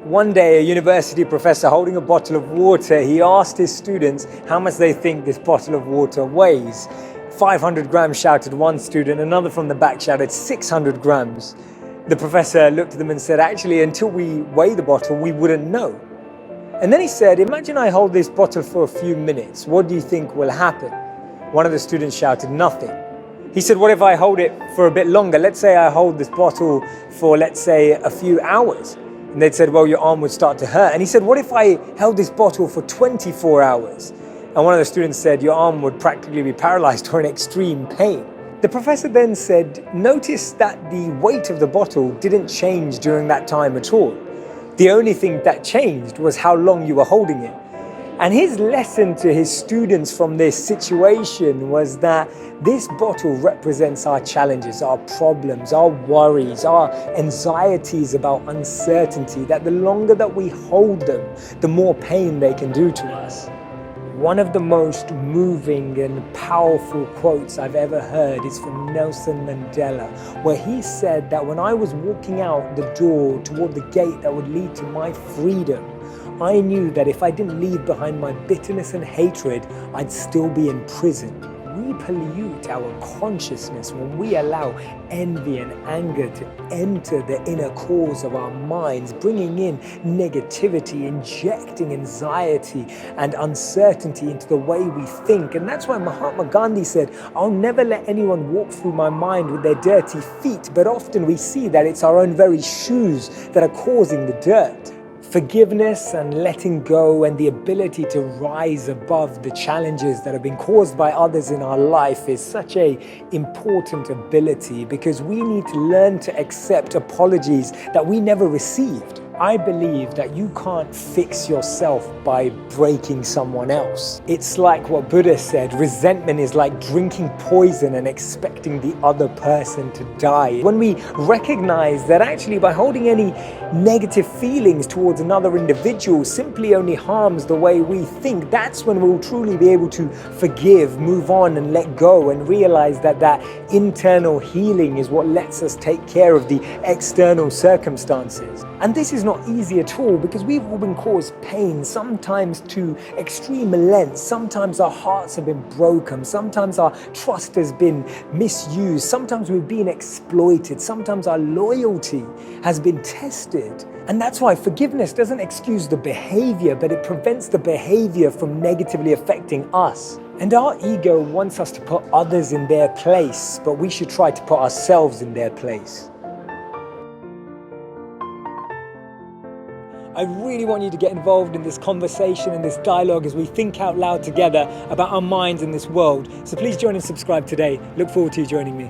One day, a university professor holding a bottle of water, he asked his students how much they think this bottle of water weighs. 500 grams, shouted one student. Another from the back shouted 600 grams. The professor looked at them and said, actually, until we weigh the bottle, we wouldn't know. And then he said, imagine I hold this bottle for a few minutes. What do you think will happen? One of the students shouted, nothing. He said, what if I hold it for a bit longer? Let's say I hold this bottle for, let's say, a few hours. And they'd said, well, your arm would start to hurt. And he said, what if I held this bottle for 24 hours? And one of the students said, your arm would practically be paralyzed or in extreme pain. The professor then said, notice that the weight of the bottle didn't change during that time at all. The only thing that changed was how long you were holding it. And his lesson to his students from this situation was that this bottle represents our challenges, our problems, our worries, our anxieties about uncertainty, that the longer that we hold them, the more pain they can do to us. One of the most moving and powerful quotes I've ever heard is from Nelson Mandela, where he said that when I was walking out the door toward the gate that would lead to my freedom, I knew that if I didn't leave behind my bitterness and hatred, I'd still be in prison. We pollute our consciousness when we allow envy and anger to enter the inner cores of our minds, bringing in negativity, injecting anxiety and uncertainty into the way we think. And that's why Mahatma Gandhi said, I'll never let anyone walk through my mind with their dirty feet. But often we see that it's our own very shoes that are causing the dirt. Forgiveness and letting go and the ability to rise above the challenges that have been caused by others in our life is such an important ability, because we need to learn to accept apologies that we never received. I believe that you can't fix yourself by breaking someone else. It's like what Buddha said, resentment is like drinking poison and expecting the other person to die. When we recognize that actually by holding any negative feelings towards another individual simply only harms the way we think, that's when we'll truly be able to forgive, move on and let go, and realize that that internal healing is what lets us take care of the external circumstances. And this is not easy at all, because we've all been caused pain, sometimes to extreme lengths. Sometimes our hearts have been broken. Sometimes our trust has been misused. Sometimes we've been exploited. Sometimes our loyalty has been tested. And that's why forgiveness doesn't excuse the behavior, but it prevents the behavior from negatively affecting us. And our ego wants us to put others in their place, but we should try to put ourselves in their place. I really want you to get involved in this conversation and this dialogue as we think out loud together about our minds in this world. So please join and subscribe today. Look forward to you joining me.